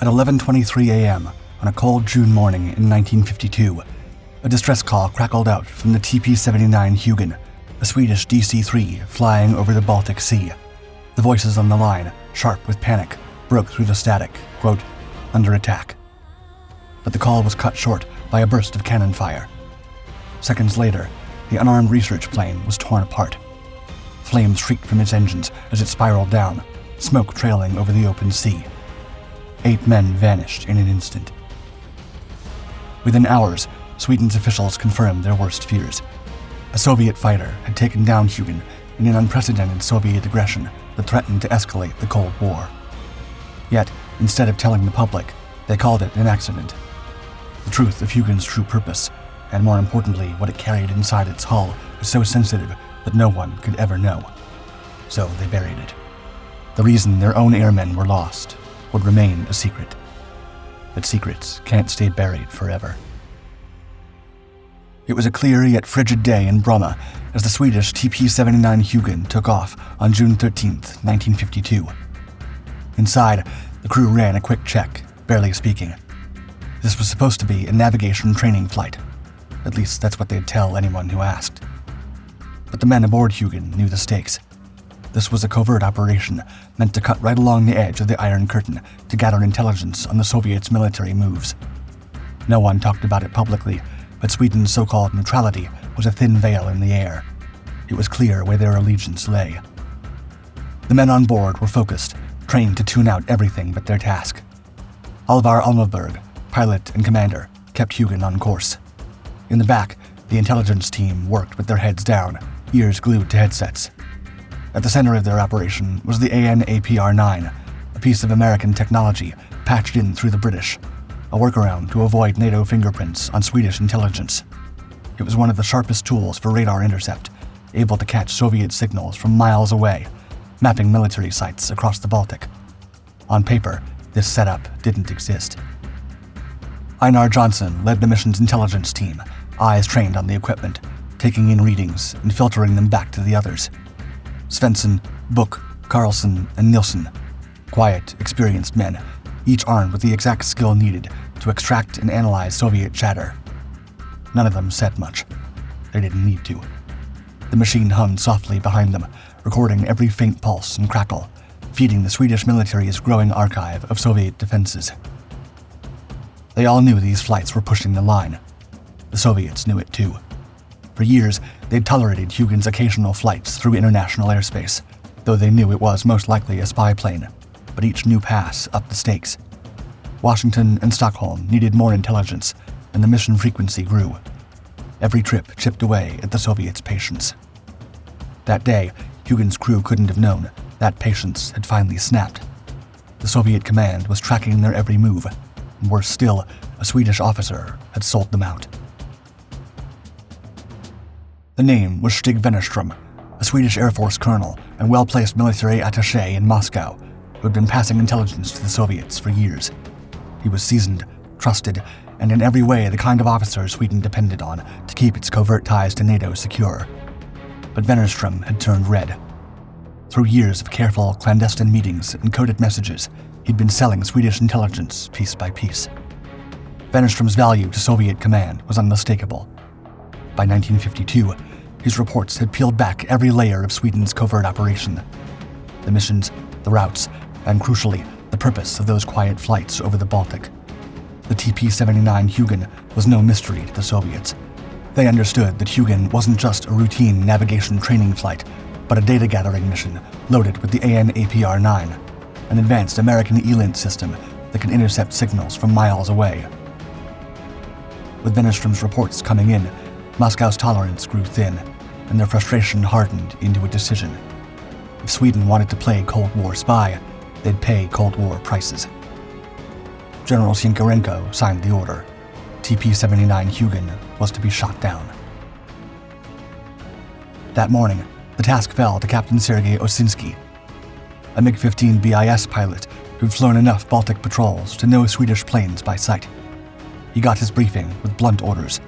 At 11:23 a.m. on a cold June morning in 1952, a distress call crackled out from the TP-79 Hugin, a Swedish DC-3 flying over the Baltic Sea. The voices on the line, sharp with panic, broke through the static, quote, "under attack." But the call was cut short by a burst of cannon fire. Seconds later, the unarmed research plane was torn apart. Flames shrieked from its engines as it spiraled down, smoke trailing over the open sea. 8 men vanished in an instant. Within hours, Sweden's officials confirmed their worst fears. A Soviet fighter had taken down Hugin in an unprecedented Soviet aggression that threatened to escalate the Cold War. Yet, instead of telling the public, they called it an accident. The truth of Hugin's true purpose, and more importantly, what it carried inside its hull, was so sensitive that no one could ever know. So they buried it. The reason their own airmen were lost would remain a secret. But secrets can't stay buried forever. It was a clear yet frigid day in Bromma as the Swedish TP-79 Hugin took off on June 13, 1952. Inside, the crew ran a quick check, barely speaking. This was supposed to be a navigation training flight. At least that's what they'd tell anyone who asked. But the men aboard Hugin knew the stakes. This was a covert operation meant to cut right along the edge of the Iron Curtain to gather intelligence on the Soviets' military moves. No one talked about it publicly, but Sweden's so-called neutrality was a thin veil in the air. It was clear where their allegiance lay. The men on board were focused, trained to tune out everything but their task. Alvar Almberg, pilot and commander, kept Hugin on course. In the back, the intelligence team worked with their heads down, ears glued to headsets. At the center of their operation was the AN/APR-9, a piece of American technology patched in through the British, a workaround to avoid NATO fingerprints on Swedish intelligence. It was one of the sharpest tools for radar intercept, able to catch Soviet signals from miles away, mapping military sites across the Baltic. On paper, this setup didn't exist. Einar Johnson led the mission's intelligence team, eyes trained on the equipment, taking in readings and filtering them back to the others. Svensson, Book, Carlson, and Nilsson, quiet, experienced men, each armed with the exact skill needed to extract and analyze Soviet chatter. None of them said much. They didn't need to. The machine hummed softly behind them, recording every faint pulse and crackle, feeding the Swedish military's growing archive of Soviet defenses. They all knew these flights were pushing the line. The Soviets knew it too. For years, they'd tolerated Hugin's occasional flights through international airspace, though they knew it was most likely a spy plane. But each new pass upped the stakes. Washington and Stockholm needed more intelligence, and the mission frequency grew. Every trip chipped away at the Soviets' patience. That day, Hugin's crew couldn't have known that patience had finally snapped. The Soviet command was tracking their every move, and worse still, a Swedish officer had sold them out. The name was Stig Wennerström, a Swedish Air Force colonel and well-placed military attaché in Moscow, who had been passing intelligence to the Soviets for years. He was seasoned, trusted, and in every way the kind of officer Sweden depended on to keep its covert ties to NATO secure. But Wennerström had turned red. Through years of careful, clandestine meetings and coded messages, he'd been selling Swedish intelligence piece by piece. Wennerström's value to Soviet command was unmistakable. By 1952, his reports had peeled back every layer of Sweden's covert operation. The missions, the routes, and crucially, the purpose of those quiet flights over the Baltic. The TP-79 Hugin was no mystery to the Soviets. They understood that Hugin wasn't just a routine navigation training flight, but a data-gathering mission loaded with the AN/APR-9, an advanced American ELINT system that can intercept signals from miles away. With Wennerström's reports coming in, Moscow's tolerance grew thin, and their frustration hardened into a decision. If Sweden wanted to play Cold War spy, they'd pay Cold War prices. General Sienkiewicz signed the order. TP-79 Hugin was to be shot down. That morning, the task fell to Captain Sergei Osinski, a MiG-15 BIS pilot who'd flown enough Baltic patrols to know Swedish planes by sight. He got his briefing with blunt orders: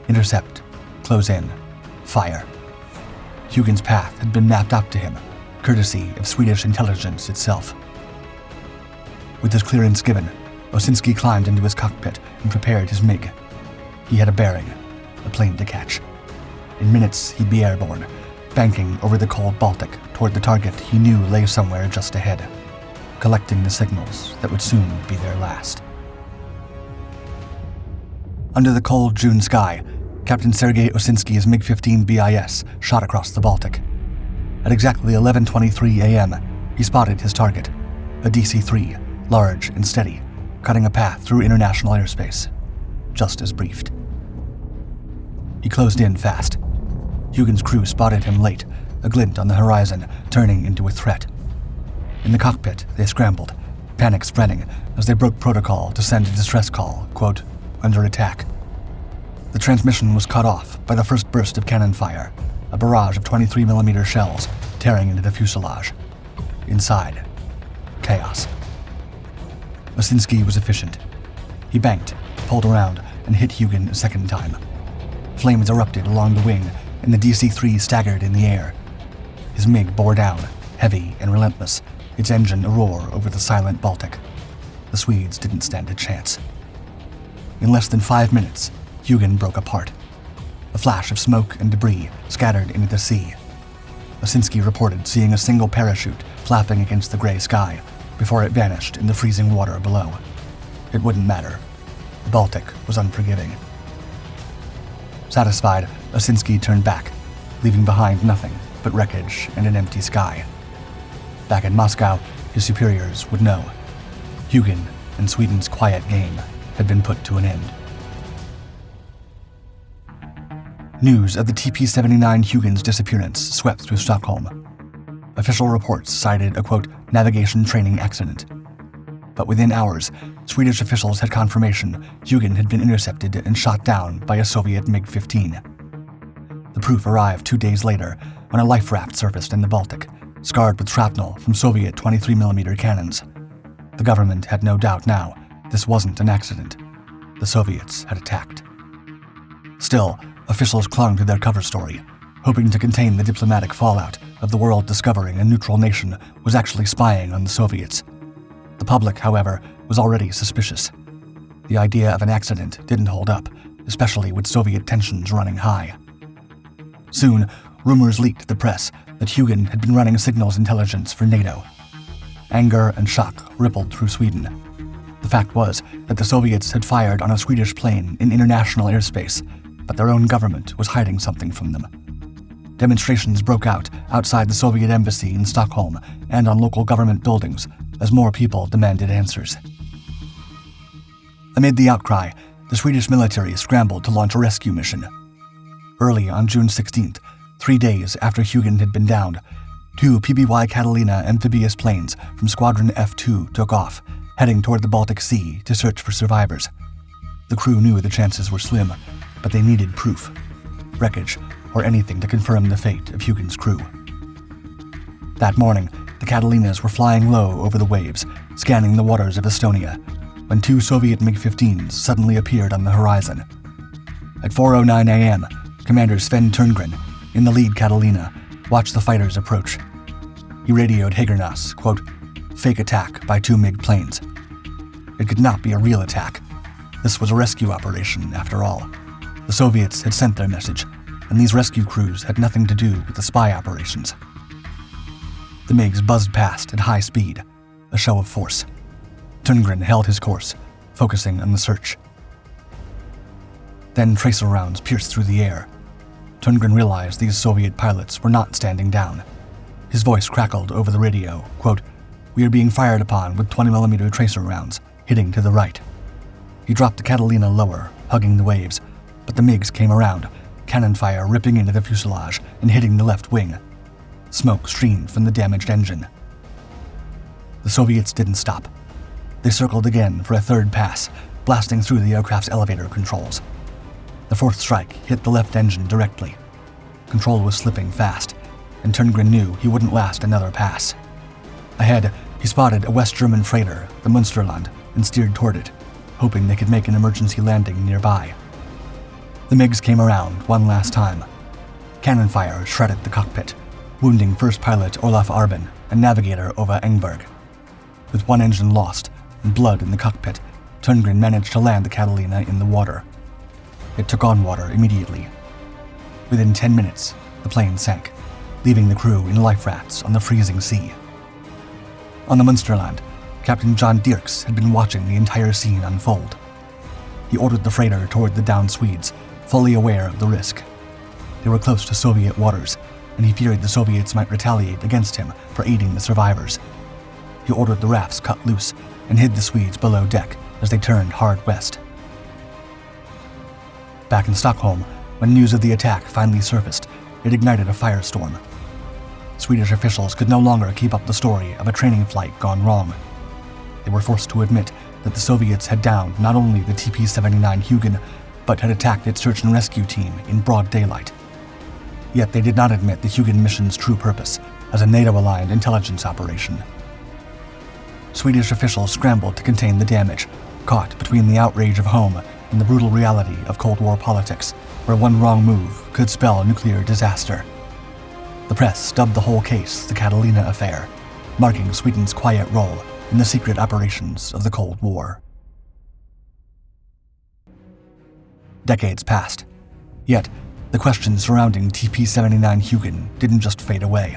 intercept, close in, fire. Hugin's path had been mapped out to him, courtesy of Swedish intelligence itself. With his clearance given, Osinski climbed into his cockpit and prepared his MiG. He had a bearing, a plane to catch. In minutes, he'd be airborne, banking over the cold Baltic toward the target he knew lay somewhere just ahead, collecting the signals that would soon be their last. Under the cold June sky, Captain Sergei Osinski's MiG-15 BIS shot across the Baltic. At exactly 11:23 a.m., he spotted his target, a DC-3, large and steady, cutting a path through international airspace, just as briefed. He closed in fast. Hugin's crew spotted him late, a glint on the horizon turning into a threat. In the cockpit, they scrambled, panic spreading as they broke protocol to send a distress call, quote, under attack. The transmission was cut off by the first burst of cannon fire, a barrage of 23mm shells tearing into the fuselage. Inside, chaos. Osinski was efficient. He banked, pulled around, and hit Hugin a second time. Flames erupted along the wing, and the DC-3 staggered in the air. His MiG bore down, heavy and relentless, its engine a-roar over the silent Baltic. The Swedes didn't stand a chance. In less than 5 minutes, Hugin broke apart. A flash of smoke and debris scattered into the sea. Osinski reported seeing a single parachute flapping against the gray sky before it vanished in the freezing water below. It wouldn't matter. The Baltic was unforgiving. Satisfied, Osinski turned back, leaving behind nothing but wreckage and an empty sky. Back in Moscow, his superiors would know. Hugin and Sweden's quiet game had been put to an end. News of the TP-79 Hugin's disappearance swept through Stockholm. Official reports cited a, quote, navigation training accident. But within hours, Swedish officials had confirmation Hugin had been intercepted and shot down by a Soviet MiG-15. The proof arrived 2 days later when a life raft surfaced in the Baltic, scarred with shrapnel from Soviet 23mm cannons. The government had no doubt now this wasn't an accident. The Soviets had attacked. Still, officials clung to their cover story, hoping to contain the diplomatic fallout of the world discovering a neutral nation was actually spying on the Soviets. The public, however, was already suspicious. The idea of an accident didn't hold up, especially with Soviet tensions running high. Soon, rumors leaked to the press that Hugin had been running signals intelligence for NATO. Anger and shock rippled through Sweden. The fact was that the Soviets had fired on a Swedish plane in international airspace, but their own government was hiding something from them. Demonstrations broke out outside the Soviet embassy in Stockholm and on local government buildings as more people demanded answers. Amid the outcry, the Swedish military scrambled to launch a rescue mission. Early on June 16th, 3 days after Hugin had been downed, 2 PBY Catalina amphibious planes from Squadron F2 took off, heading toward the Baltic Sea to search for survivors. The crew knew the chances were slim, but they needed proof, wreckage, or anything to confirm the fate of Hugin's crew. That morning, the Catalinas were flying low over the waves, scanning the waters of Estonia, when 2 Soviet MiG-15s suddenly appeared on the horizon. At 4:09 a.m., Commander Sven Turngren, in the lead Catalina, watched the fighters approach. He radioed Hägernas, quote, fake attack by 2 MiG planes. It could not be a real attack. This was a rescue operation, after all. The Soviets had sent their message, and these rescue crews had nothing to do with the spy operations. The MiGs buzzed past at high speed, a show of force. Turngren held his course, focusing on the search. Then tracer rounds pierced through the air. Turngren realized these Soviet pilots were not standing down. His voice crackled over the radio, quote, we are being fired upon with 20mm tracer rounds, hitting to the right. He dropped the Catalina lower, hugging the waves, but the MiGs came around, cannon fire ripping into the fuselage and hitting the left wing. Smoke streamed from the damaged engine. The Soviets didn't stop. They circled again for a third pass, blasting through the aircraft's elevator controls. The fourth strike hit the left engine directly. Control was slipping fast, and Turngren knew he wouldn't last another pass. Ahead, he spotted a West German freighter, the Münsterland, and steered toward it, hoping they could make an emergency landing nearby. The MiGs came around one last time. Cannon fire shredded the cockpit, wounding first pilot Olaf Arben and navigator Ova Engberg. With one engine lost and blood in the cockpit, Tundgren managed to land the Catalina in the water. It took on water immediately. Within 10 minutes, the plane sank, leaving the crew in life rafts on the freezing sea. On the Munsterland, Captain John Dirks had been watching the entire scene unfold. He ordered the freighter toward the downed Swedes, fully aware of the risk. They were close to Soviet waters, and he feared the Soviets might retaliate against him for aiding the survivors. He ordered the rafts cut loose and hid the Swedes below deck as they turned hard west. Back in Stockholm, when news of the attack finally surfaced, it ignited a firestorm. Swedish officials could no longer keep up the story of a training flight gone wrong. They were forced to admit that the Soviets had downed not only the TP-79 Hugin, but had attacked its search and rescue team in broad daylight. Yet they did not admit the Hugin mission's true purpose as a NATO-aligned intelligence operation. Swedish officials scrambled to contain the damage, caught between the outrage of home and the brutal reality of Cold War politics, where one wrong move could spell nuclear disaster. The press dubbed the whole case the Catalina Affair, marking Sweden's quiet role in the secret operations of the Cold War. Decades passed, yet the questions surrounding TP-79 Hugin didn't just fade away.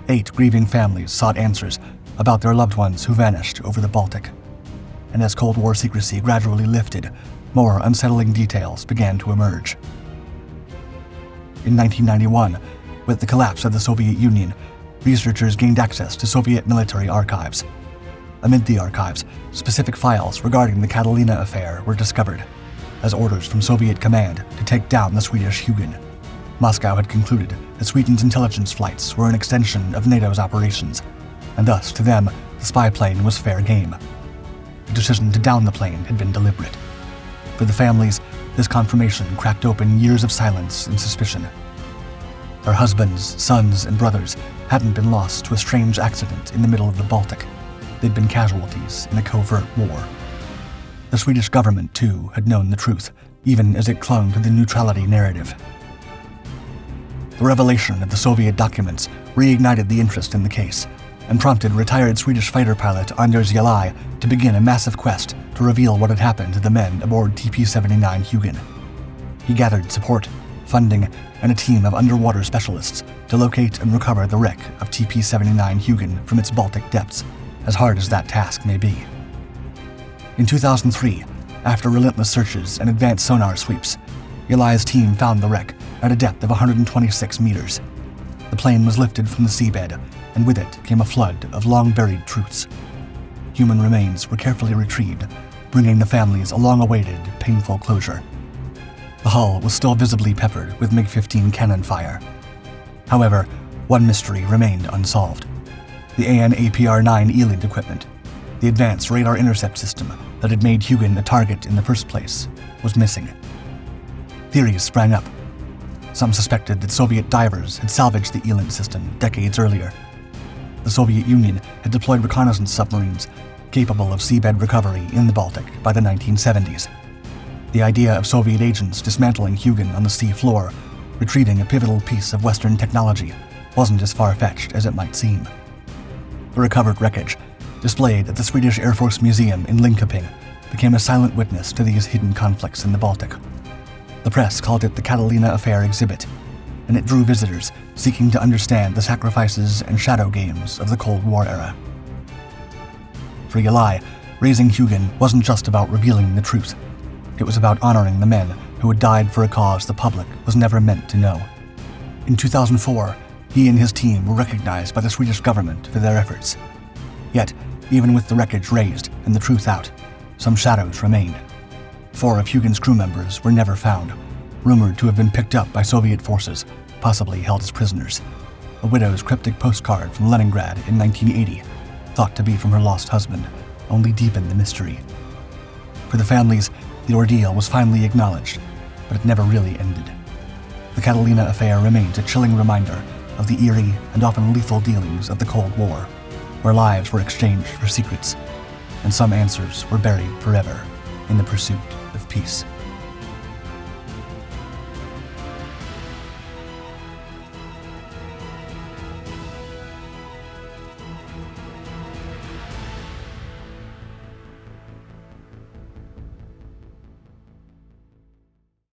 8 grieving families sought answers about their loved ones who vanished over the Baltic. And as Cold War secrecy gradually lifted, more unsettling details began to emerge. In 1991, with the collapse of the Soviet Union, researchers gained access to Soviet military archives. Amid the archives, specific files regarding the Catalina Affair were discovered, as orders from Soviet command to take down the Swedish Hugin. Moscow had concluded that Sweden's intelligence flights were an extension of NATO's operations, and thus, to them, the spy plane was fair game. The decision to down the plane had been deliberate. For the families, this confirmation cracked open years of silence and suspicion. Their husbands, sons, and brothers hadn't been lost to a strange accident in the middle of the Baltic. They'd been casualties in a covert war. The Swedish government, too, had known the truth, even as it clung to the neutrality narrative. The revelation of the Soviet documents reignited the interest in the case, and prompted retired Swedish fighter pilot Anders Jalaj to begin a massive quest to reveal what had happened to the men aboard TP-79 Hugin. He gathered support, funding, and a team of underwater specialists to locate and recover the wreck of TP-79 Hugin from its Baltic depths, as hard as that task may be. In 2003, after relentless searches and advanced sonar sweeps, Jalaj's team found the wreck at a depth of 126 meters. The plane was lifted from the seabed, and with it came a flood of long-buried truths. Human remains were carefully retrieved, bringing the families a long-awaited, painful closure. The hull was still visibly peppered with MiG-15 cannon fire. However, one mystery remained unsolved. The AN/APR-9 ELINT equipment, the advanced radar intercept system that had made Hugin a target in the first place, was missing. Theories sprang up. Some suspected that Soviet divers had salvaged the ELINT system decades earlier. The Soviet Union had deployed reconnaissance submarines capable of seabed recovery in the Baltic by the 1970s. The idea of Soviet agents dismantling Hugin on the sea floor, retrieving a pivotal piece of Western technology, wasn't as far-fetched as it might seem. The recovered wreckage, displayed at the Swedish Air Force Museum in Linköping, became a silent witness to these hidden conflicts in the Baltic. The press called it the Catalina Affair exhibit, and it drew visitors seeking to understand the sacrifices and shadow games of the Cold War era. For Jalaj, raising Hugin wasn't just about revealing the truth. It was about honoring the men who had died for a cause the public was never meant to know. In 2004, he and his team were recognized by the Swedish government for their efforts. Yet, even with the wreckage raised and the truth out, some shadows remained. 4 of Hugin's crew members were never found, rumored to have been picked up by Soviet forces, possibly held as prisoners. A widow's cryptic postcard from Leningrad in 1980, thought to be from her lost husband, only deepened the mystery. For the families, the ordeal was finally acknowledged, but it never really ended. The Catalina Affair remains a chilling reminder of the eerie and often lethal dealings of the Cold War, where lives were exchanged for secrets, and some answers were buried forever in the pursuit of peace.